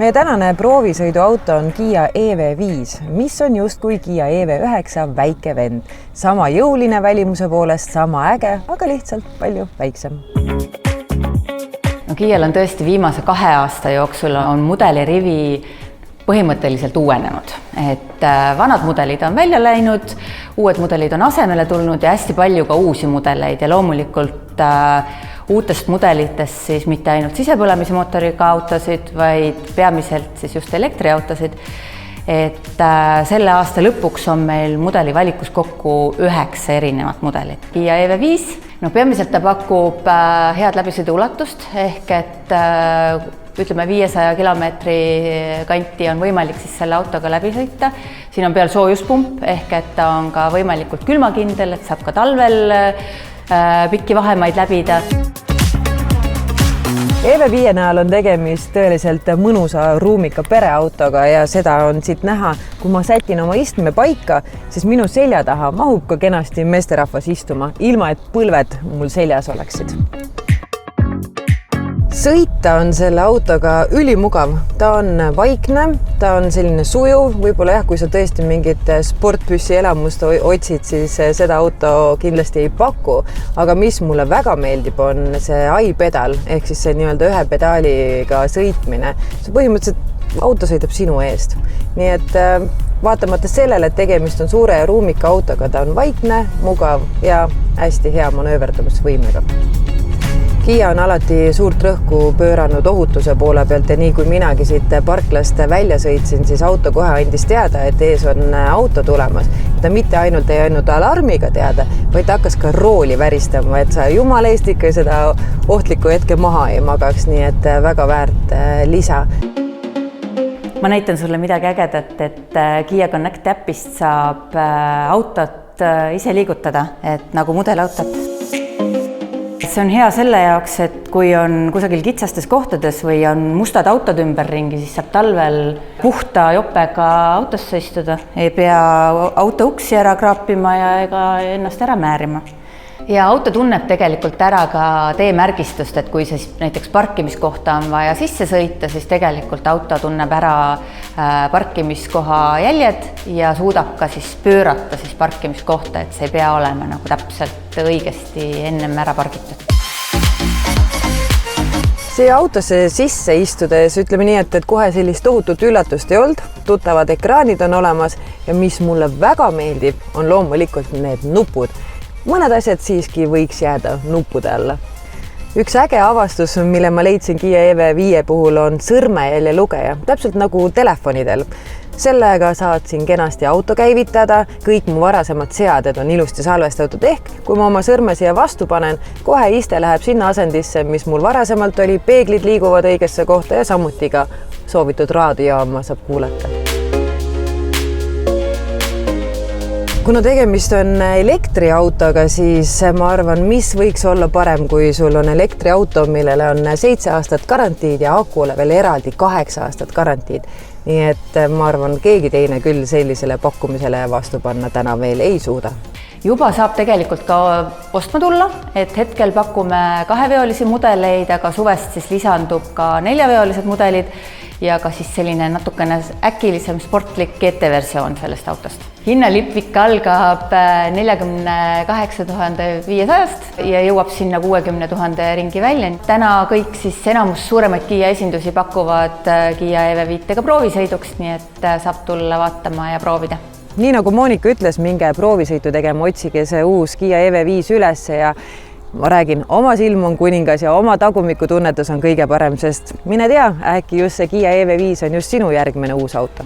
Meie tänane proovisõiduauto on Kia EV5, mis on justkui Kia EV9 väike vend. Sama jõuline välimuse poolest, sama äge, aga lihtsalt palju väiksem. No, Kial on tõesti viimase 2 aasta jooksul on mudelirivi põhimõtteliselt uuenenud. Et vanad mudelid on välja läinud, uued mudelid on asemele tulnud ja hästi palju ka uusi mudeleid ja loomulikult uutest mudelitest siis mitte ainult sisepõlemismootoriga autosid, vaid peamiselt siis just elektriautosid. Et selle aasta lõpuks on meil mudeli valikus kokku 9 erinevat mudelit. Kia EV5, peamiselt ta pakub head läbisõidu ulatust ehk et ütleme 500 kilomeetri kanti on võimalik siis selle autoga läbi sõita. Siin on peal soojuspump ehk et ta on ka võimalikult külmakindel, et saab ka talvel pikki vahemaid läbida. EV5 näol on tegemist tõeliselt mõnusa ruumika pereautoga ja seda on siit näha. Kui ma sätin oma istme paika, siis minu selja taha mahub ka kenasti meesterahvas istuma, ilma et põlved mul seljas oleksid. Sõita on selle autoga ülimugav. Ta on vaikne, ta on selline sujuv, võib-olla kui sa tõesti mingit sportbüssi elamust otsid, siis seda auto kindlasti ei paku. Aga mis mulle väga meeldib, on see ai-pedal, ehk siis see nii-öelda ühe pedaaliga sõitmine. See põhimõtteliselt auto sõidab sinu eest. Nii et vaatamata sellele, et tegemist on suure ja ruumika autoga, ta on vaikne, mugav ja hästi hea manööverdamisvõimega. Kia on alati suurt rõhku pööranud ohutuse poole pealt ja nii kui minagi siit parklast välja sõitsin, siis auto kohe andis teada, et ees on auto tulemas. Ta mitte ainult ei andnud alarmiga teada, vaid ta hakkas ka rooli väristama, et sa jumala eest ikka seda ohtlikku hetke maha ei magaks, nii et väga väärt lisa. Ma näitan sulle midagi ägedat, et Kia Connect äpist saab autot ise liigutada, et nagu mudelautot. See on hea selle jaoks, et kui on kusagil kitsastes kohtades või on mustad autod ümberringi, siis saab talvel puhta jopega autosse istuda. Ei pea auto uksi ära kraapima ja ega ennast ära määrima. Ja auto tunneb tegelikult ära ka teemärgistust, et kui siis näiteks parkimiskohta on vaja sisse sõita, siis tegelikult auto tunneb ära parkimiskoha jäljed ja suudab ka siis pöörata siis parkimiskohta, et see ei pea olema nagu täpselt õigesti ennem ära pargitud. See autosse sisse istudes ütleme nii, et kohe sellist tohutut üllatust ei olnud, tuttavad ekraanid on olemas ja mis mulle väga meeldib, on loomulikult need nupud. Mõned asjad siiski võiks jääda nuppude alla. Üks äge avastus, mille ma leidsin Kia EV5 puhul, on sõrmejälje lugeja, täpselt nagu telefonidel. Sellega saad siin kenasti auto käivitada, kõik mu varasemad seaded on ilusti salvestatud ehk kui ma oma sõrme siia vastu panen, kohe iste läheb sinna asendisse, mis mul varasemalt oli, peeglid liiguvad õigesse kohta ja samuti ka soovitud raadiojaama saab kuulata. Kuna tegemist on elektriautoga, siis ma arvan, mis võiks olla parem, kui sul on elektriauto, millele on 7 aastat garantiid ja akule veel eraldi 8 aastat garantiid. Nii et ma arvan, keegi teine küll sellisele pakkumisele vastu panna täna veel ei suuda. Juba saab tegelikult ka ostma tulla, et hetkel pakume 2-veolisi mudeleid, aga suvest siis lisandub ka 4-veolised mudelid ja ka siis selline natukene äkilisem sportlik GT-versioon sellest autost. Hinnalipvik algab 48 500 ja jõuab sinna 60 000 ringi välja. Täna kõik siis enamus suuremaid Kia esindusi pakuvad Kia EV5-ga proovisõiduks, nii et saab tulla vaatama ja proovida. Nii nagu Monika ütles, minge proovisõitu tegema, otsige see uus Kia EV5 üles ja ma räägin, oma silm on kuningas ja oma tagumiku tunnetus on kõige parem, sest mine tea, äkki just see Kia EV5 on just sinu järgmine uus auto.